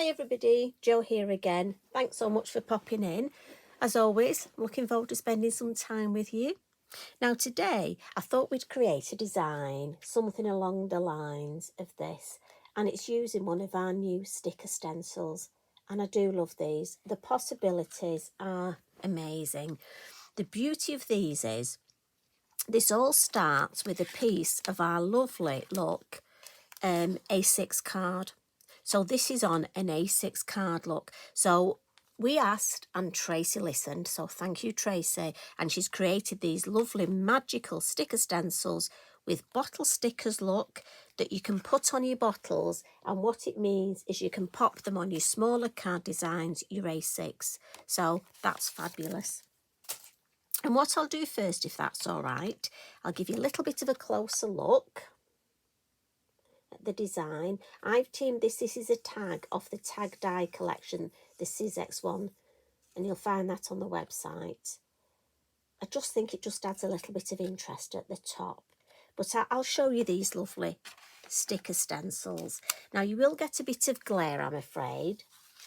Hi everybody, Jo here again. Thanks so much for popping in. As always, I'm looking forward to spending some time with you. Now today, I thought we'd create a design, something along the lines of this, and it's using one of our new sticker stencils. And I do love these. The possibilities are amazing. The beauty of these is, this all starts with a piece of our lovely, look, A6 card. So this is on an A6 card, look. So we asked and Tracy listened, so thank you Tracy, and she's created these lovely magical sticker stencils with bottle stickers, look, that you can put on your bottles, and what it means is you can pop them on your smaller card designs, your A6. So that's fabulous. And what I'll do first, if that's all right, I'll give you a little bit of a closer look at the design. I've teamed this. This is a tag off the Tag Die collection, the CZX one, and you'll find that on the website. I just think it just adds a little bit of interest at the top. But I'll show you these lovely sticker stencils. Now, you will get a bit of glare, I'm afraid.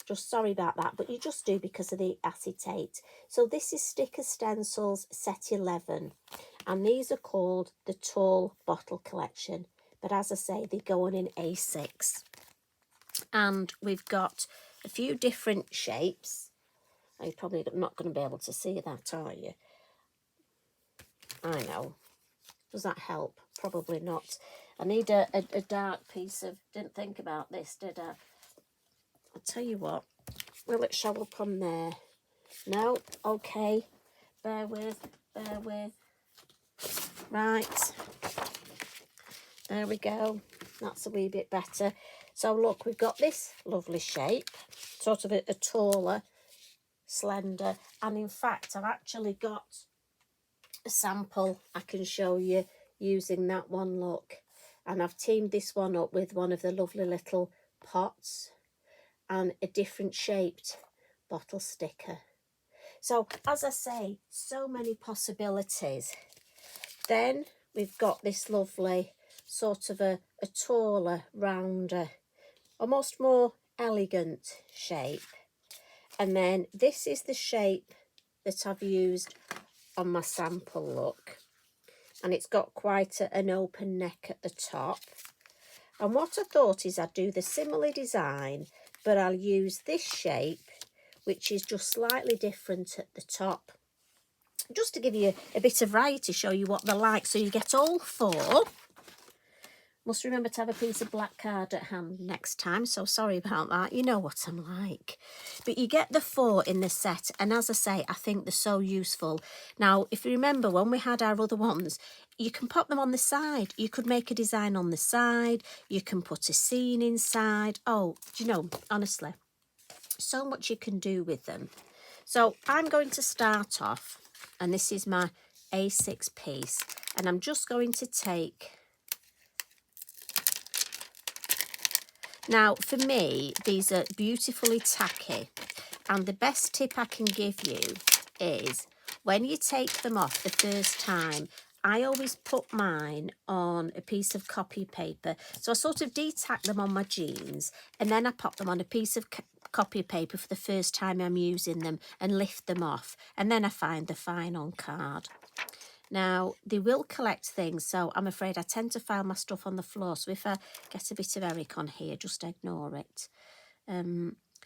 Just sorry about that, but you just do because of the acetate. So this is Sticker Stencils Set 11, and these are called the Tall Bottle Collection. But as I say, they go on in A6. And we've got a few different shapes. You're probably not going to be able to see that, are you? I know. Does that help? Probably not. I need a dark piece of... Didn't think about this, did I? I'll tell you what. Will it show up on there? No? Okay. Bear with. Bear with. Right. There we go. That's a wee bit better. So look, we've got this lovely shape. Sort of a taller, slender. And in fact, I've actually got a sample I can show you using that one, look. And I've teamed this one up with one of the lovely little pots and a different shaped bottle sticker. So as I say, so many possibilities. Then we've got this lovely sort of a taller, rounder, almost more elegant shape. And then this is the shape that I've used on my sample, look. And it's got quite an open neck at the top. And what I thought is I'd do the similar design, but I'll use this shape, which is just slightly different at the top, just to give you a bit of variety, show you what they're like. So you get all four. Must remember to have a piece of black card at hand next time, so sorry about that. You know what I'm like. But you get the four in the set, and as I say, I think they're so useful. Now, if you remember, when we had our other ones, you can pop them on the side. You could make a design on the side. You can put a scene inside. Oh, do you know, honestly, so much you can do with them. So I'm going to start off, and this is my A6 piece, and I'm just going to take... Now, for me, these are beautifully tacky, and the best tip I can give you is when you take them off the first time, I always put mine on a piece of copy paper. So I sort of de-tack them on my jeans, and then I pop them on a piece of copy paper for the first time I'm using them and lift them off, and then I find they're fine on card. Now, they will collect things, so I'm afraid I tend to file my stuff on the floor. So if I get a bit of Eric on here, just ignore it.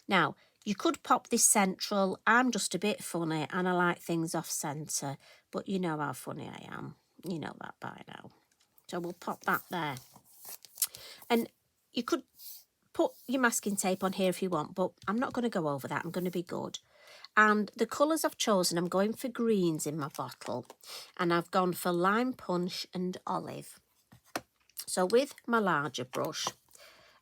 Now, you could pop this central. I'm just a bit funny and I like things off centre. But you know how funny I am. You know that by now. So we'll pop that there. And you could put your masking tape on here if you want, but I'm not going to go over that. I'm going to be good. And the colours I've chosen, I'm going for greens in my bottle. And I've gone for lime punch and olive. So with my larger brush,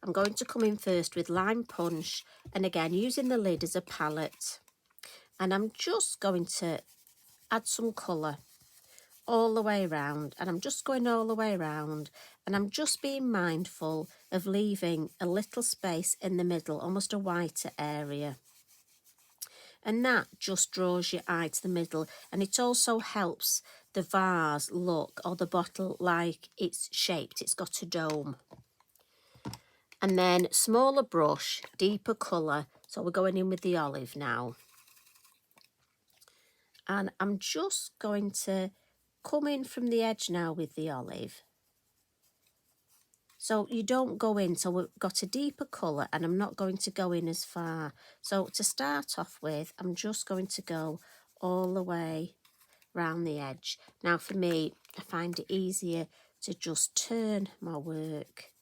I'm going to come in first with lime punch. And again, using the lid as a palette. And I'm just going to add some colour all the way around. And I'm just going all the way around. And I'm just being mindful of leaving a little space in the middle, almost a whiter area. And that just draws your eye to the middle. And it also helps the vase look, or the bottle, like it's shaped. It's got a dome. And then smaller brush, deeper colour. So we're going in with the olive now. And I'm just going to come in from the edge now with the olive. So you don't go in, so we've got a deeper colour and I'm not going to go in as far. So to start off with, I'm just going to go all the way round the edge. Now for me, I find it easier to just turn my work.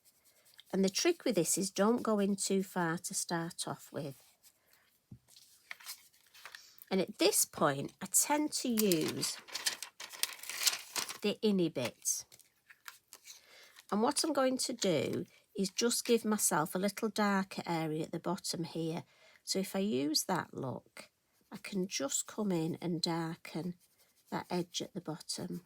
And the trick with this is don't go in too far to start off with. And at this point, I tend to use the inny bit. And what I'm going to do is just give myself a little darker area at the bottom here. So if I use that look, I can just come in and darken that edge at the bottom.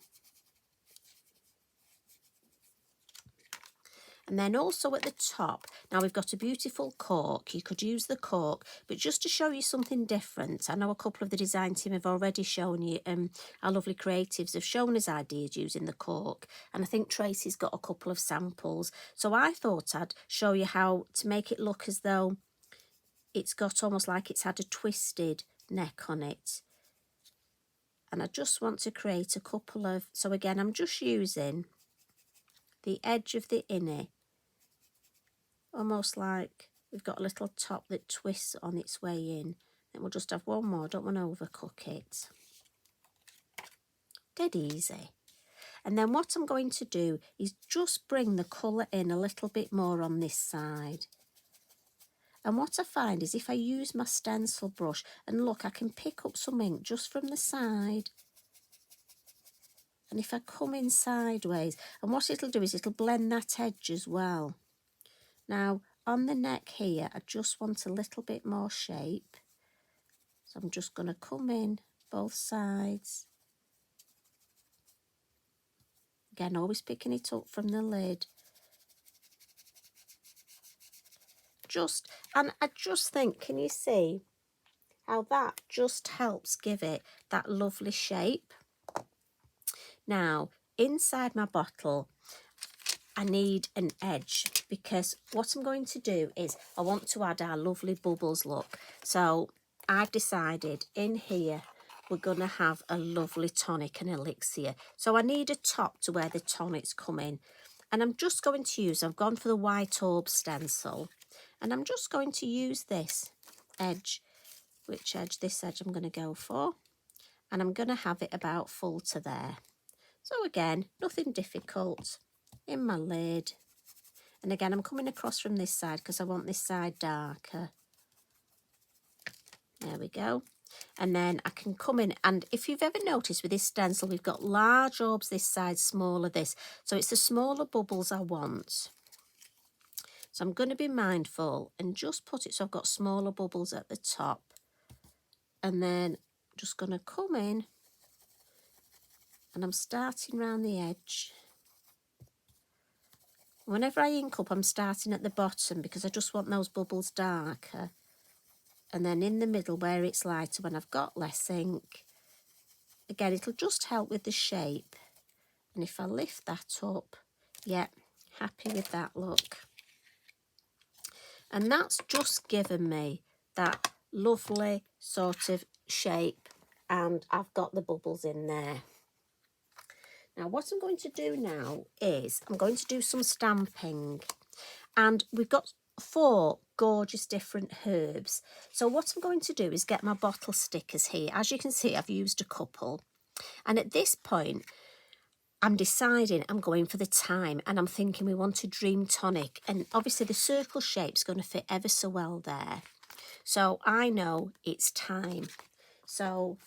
And then also at the top, now we've got a beautiful cork. You could use the cork, but just to show you something different, I know a couple of the design team have already shown you, our lovely creatives have shown us ideas using the cork. And I think Tracy's got a couple of samples. So I thought I'd show you how to make it look as though it's got almost like it's had a twisted neck on it. And I just want to create a couple of, so again, I'm just using the edge of the innie, almost like we've got a little top that twists on its way in. Then we'll just have one more, don't want to overcook it. Dead easy. And then what I'm going to do is just bring the colour in a little bit more on this side. And what I find is if I use my stencil brush, and look, I can pick up some ink just from the side. And if I come in sideways, and what it'll do is it'll blend that edge as well. Now, on the neck here, I just want a little bit more shape. So I'm just going to come in both sides. Again, always picking it up from the lid. And I just think, can you see how that just helps give it that lovely shape? Now, inside my bottle, I need an edge because what I'm going to do is I want to add our lovely bubbles look. So I've decided in here we're going to have a lovely tonic and elixir. So I need a top to where the tonics come in. And I'm just going to use, I've gone for the white Orbs stencil. And I'm just going to use this edge. Which edge? This edge I'm going to go for. And I'm going to have it about full to there. So again, nothing difficult. In my lid. And again, I'm coming across from this side because I want this side darker. There we go. And then I can come in, and if you've ever noticed with this stencil, we've got large orbs this side, smaller this. So it's the smaller bubbles I want. So I'm going to be mindful and just put it so I've got smaller bubbles at the top. And then I'm just going to come in, and I'm starting around the edge. Whenever I ink up, I'm starting at the bottom because I just want those bubbles darker. And then in the middle where it's lighter, when I've got less ink, again, it'll just help with the shape. And if I lift that up, yeah, happy with that look. And that's just given me that lovely sort of shape, and I've got the bubbles in there. Now, what I'm going to do now is I'm going to do some stamping. And we've got 4 gorgeous different herbs. So what I'm going to do is get my bottle stickers here. As you can see, I've used a couple. And at this point, I'm deciding I'm going for the thyme, and I'm thinking we want a dream tonic. And obviously the circle shape's going to fit ever so well there. So I know it's thyme. So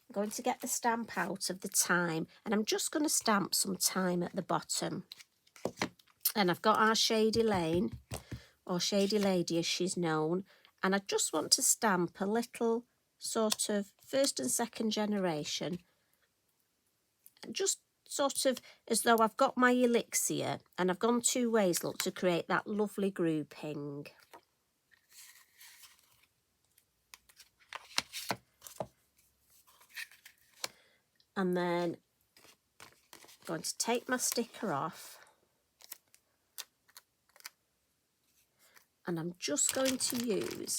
I'm going to get the stamp out of the thyme, and I'm just going to stamp some thyme at the bottom. And I've got our Shady Lane, or Shady Lady as she's known, and I just want to stamp a little sort of 1st and 2nd generation, just sort of as though I've got my elixir and I've gone 2 ways, look, to create that lovely grouping. And then I'm going to take my sticker off. And I'm just going to use,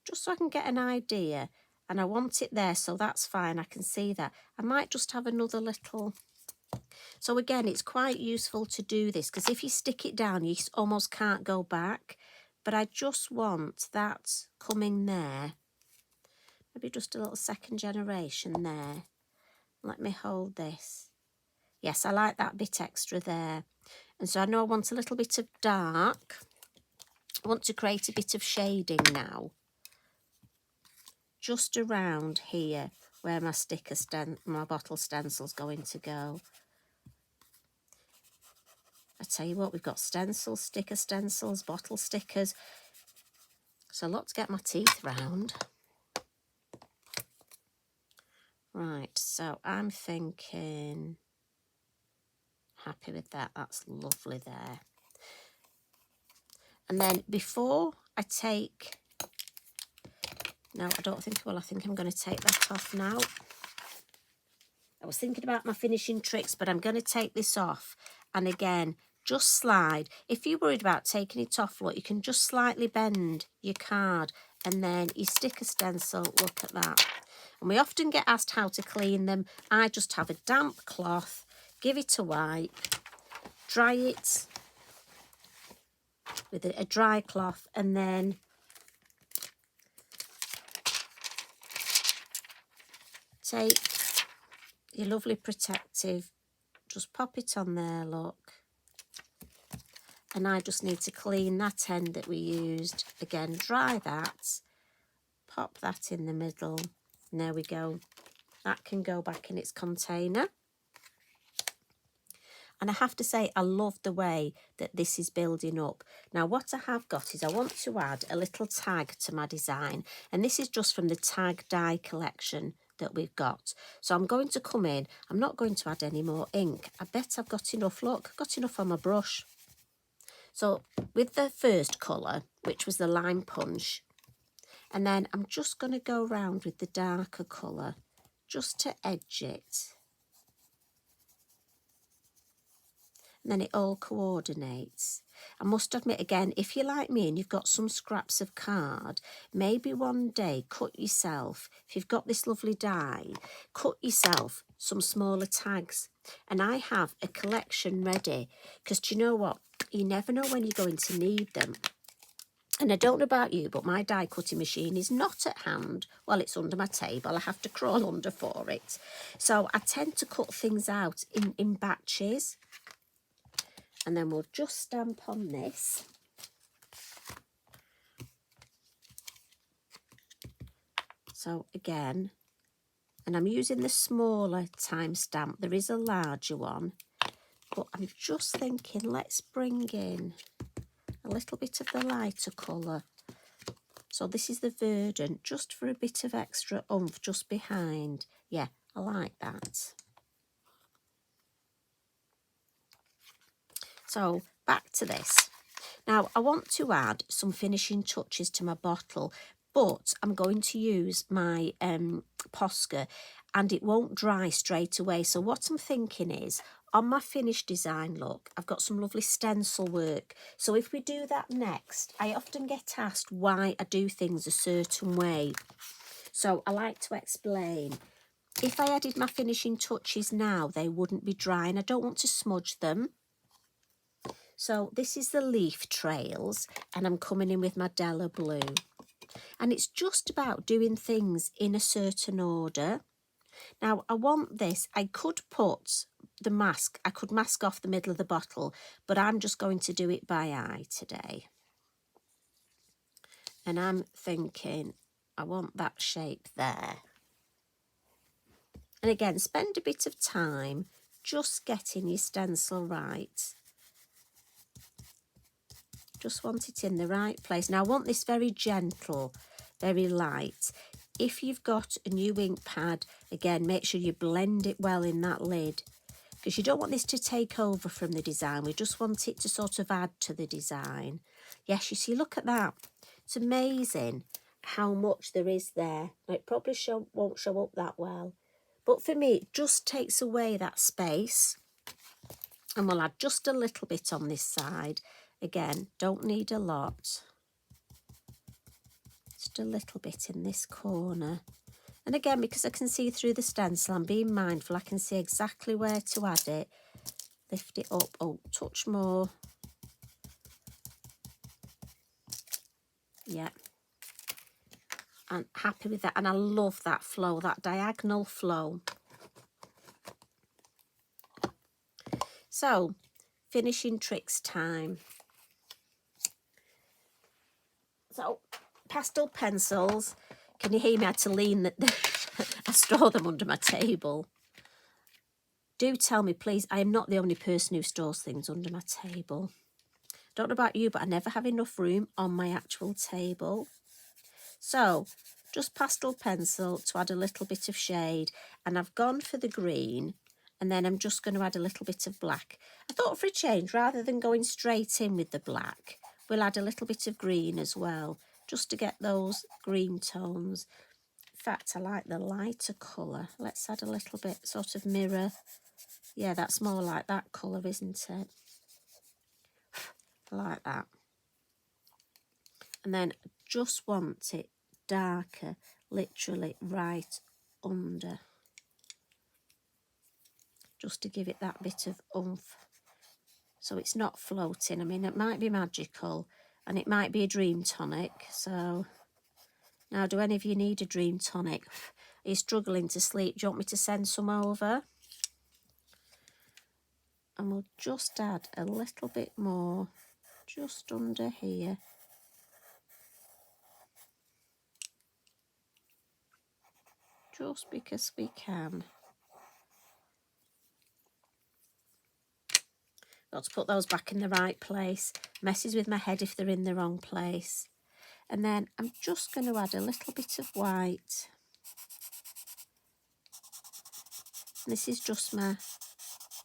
just so I can get an idea, and I want it there, so that's fine, I can see that. I might just have another little, so again, it's quite useful to do this, because if you stick it down, you almost can't go back, but I just want that coming there, maybe just a little second generation there. Let me hold this. Yes, I like that bit extra there. And so I know I want a little bit of dark. I want to create a bit of shading now. Just around here where my my bottle stencil's going to go. I tell you what, we've got stencils, sticker stencils, bottle stickers. So a lot to get my teeth round. Right, so I'm thinking, happy with that, that's lovely there. And then before I take, no, I don't think, well, I think I'm going to take that off now. I was thinking about my finishing tricks, but I'm going to take this off. And again, just slide. If you're worried about taking it off, look, you can just slightly bend your card and then you stick a stencil, look at that. And we often get asked how to clean them. I just have a damp cloth, give it a wipe, dry it with a dry cloth, and then take your lovely protective, just pop it on there, look. And I just need to clean that end that we used. Again, dry that, pop that in the middle, and there we go. That can go back in its container. And I have to say, I love the way that this is building up. Now, what I have got is I want to add a little tag to my design. And this is just from the Tag Die collection that we've got. So I'm going to come in. I'm not going to add any more ink. I bet I've got enough. Look, I've got enough on my brush. So with the first colour, which was the lime punch, and then I'm just going to go around with the darker colour just to edge it. And then it all coordinates. I must admit again, if you're like me and you've got some scraps of card, maybe one day cut yourself, if you've got this lovely die, cut yourself some smaller tags. And I have a collection ready, because do you know what? You never know when you're going to need them. And I don't know about you, but my die cutting machine is not at hand. Well, it's under my table. I have to crawl under for it. So I tend to cut things out in batches. And then we'll just stamp on this. So again, and I'm using the smaller Thyme stamp. There is a larger one, but I'm just thinking, let's bring in a little bit of the lighter colour. So this is the Verdant, just for a bit of extra oomph just behind. Yeah, I like that. So back to this. Now I want to add some finishing touches to my bottle, but I'm going to use my Posca and it won't dry straight away. So what I'm thinking is, on my finished design, look, I've got some lovely stencil work. So if we do that next, I often get asked why I do things a certain way. So I like to explain. If I added my finishing touches now, they wouldn't be dry, and I don't want to smudge them. So this is the leaf trails, and I'm coming in with my Della blue. And it's just about doing things in a certain order. Now, I want this, I could put the mask, I could mask off the middle of the bottle, but I'm just going to do it by eye today. And I'm thinking, I want that shape there. And again, spend a bit of time just getting your stencil right. Just want it in the right place. Now I want this very gentle, very light. If you've got a new ink pad, again, make sure you blend it well in that lid, because you don't want this to take over from the design. We just want it to sort of add to the design. Yes, you see, look at that. It's amazing how much there is there. It probably won't show up that well. But for me, it just takes away that space. And we'll add just a little bit on this side. Again, don't need a lot. Just a little bit in this corner. And again, because I can see through the stencil, I'm being mindful. I can see exactly where to add it. Lift it up. Oh, touch more. Yeah. I'm happy with that. And I love that flow, that diagonal flow. So, finishing tricks time. So, pastel pencils. Can you hear me? I had to lean that I store them under my table. Do tell me, please. I am not the only person who stores things under my table. Don't know about you, but I never have enough room on my actual table. So, just pastel pencil to add a little bit of shade. And I've gone for the green. And then I'm just going to add a little bit of black. I thought for a change, rather than going straight in with the black, we'll add a little bit of green as well, just to get those green tones. In fact, I like the lighter colour. Let's add a little bit, sort of mirror. Yeah, that's more like that colour, isn't it? I like that. And then I just want it darker, literally right under. Just to give it that bit of oomph. So it's not floating. I mean, it might be magical and it might be a dream tonic. So now, do any of you need a dream tonic? Are you struggling to sleep? Do you want me to send some over? And we'll just add a little bit more just under here. Just because we can. Got to put those back in the right place. Messes with my head if they're in the wrong place. And then I'm just going to add a little bit of white. This is just my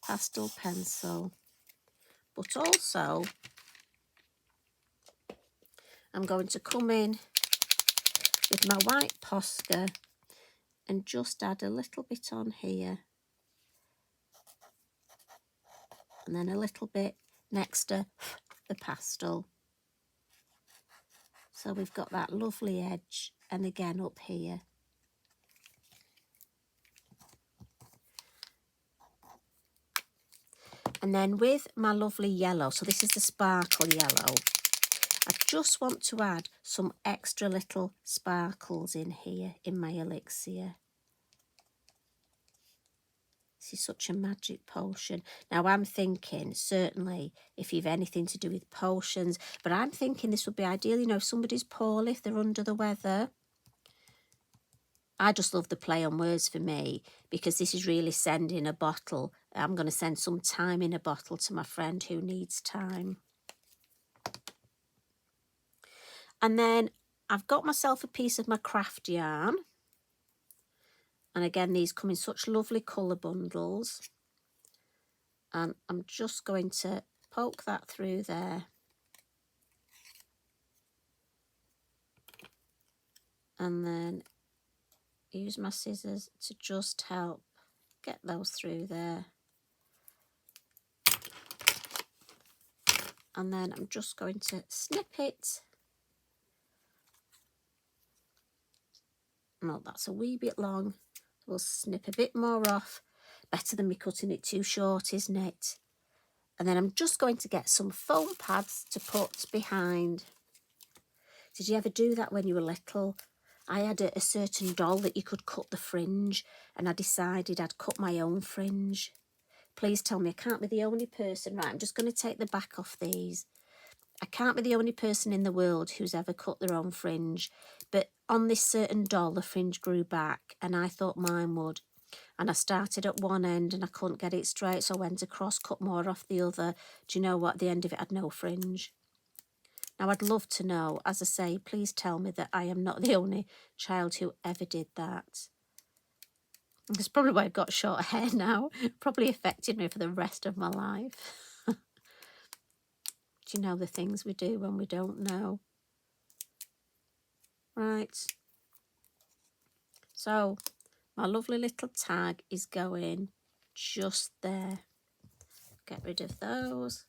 pastel pencil. But also, I'm going to come in with my white Posca and just add a little bit on here. And then a little bit next to the pastel. So we've got that lovely edge, and again up here. And then with my lovely yellow, so this is the sparkle yellow, I just want to add some extra little sparkles in here in my elixir. This is such a magic potion. Now I'm thinking, certainly, if you've anything to do with potions, but I'm thinking this would be ideal, you know, if somebody's poorly, if they're under the weather. I just love the play on words for me, because this is really sending a bottle. I'm going to send some thyme in a bottle to my friend who needs thyme. And then I've got myself a piece of my craft yarn. And again, these come in such lovely colour bundles. And I'm just going to poke that through there. And then use my scissors to just help get those through there. And then I'm just going to snip it. No, that's a wee bit long. We'll snip a bit more off. Better than me cutting it too short, isn't it? And then I'm just going to get some foam pads to put behind. Did you ever do that when you were little? I had a certain doll that you could cut the fringe, and I decided I'd cut my own fringe. Please tell me I can't be the only person. Right, I'm just going to take the back off these. I can't be the only person in the world who's ever cut their own fringe. But on this certain doll, the fringe grew back, and I thought mine would. And I started at one end and I couldn't get it straight, so I went across, cut more off the other. Do you know what? The end of it had no fringe. Now, I'd love to know, as I say, please tell me that I am not the only child who ever did that. That's probably why I've got short hair now. Probably affected me for the rest of my life. Do you know the things we do when we don't know? Right. So, my lovely little tag is going just there. get rid of those,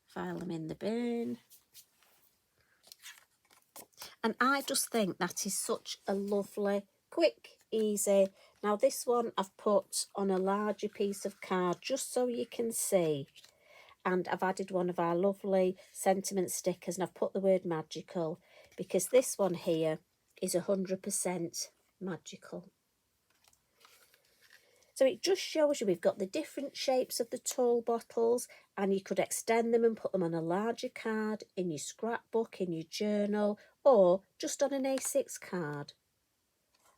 file them in the bin. And I just think that is such a lovely, quick, easy. Now this one I've put on a larger piece of card just so you can see. And I've added one of our lovely sentiment stickers and I've put the word magical because this one here is 100% magical. So it just shows you we've got the different shapes of the tall bottles and you could extend them and put them on a larger card, in your scrapbook, in your journal, or just on an A6 card.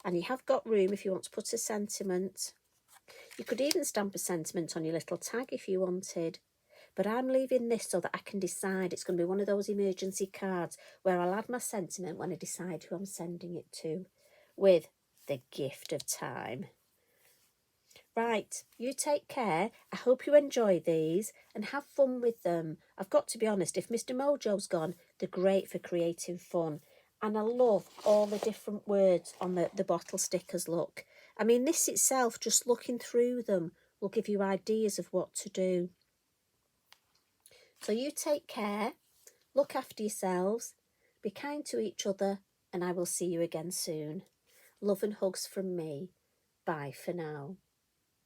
And you have got room if you want to put a sentiment. You could even stamp a sentiment on your little tag if you wanted. But I'm leaving this so that I can decide. It's going to be one of those emergency cards where I'll add my sentiment when I decide who I'm sending it to, with the gift of time. Right, you take care. I hope you enjoy these and have fun with them. I've got to be honest, if Mr. Mojo's gone, they're great for creating fun. And I love all the different words on the bottle stickers, look. I mean, this itself, just looking through them, will give you ideas of what to do. So you take care, look after yourselves, be kind to each other, and I will see you again soon. Love and hugs from me. Bye for now.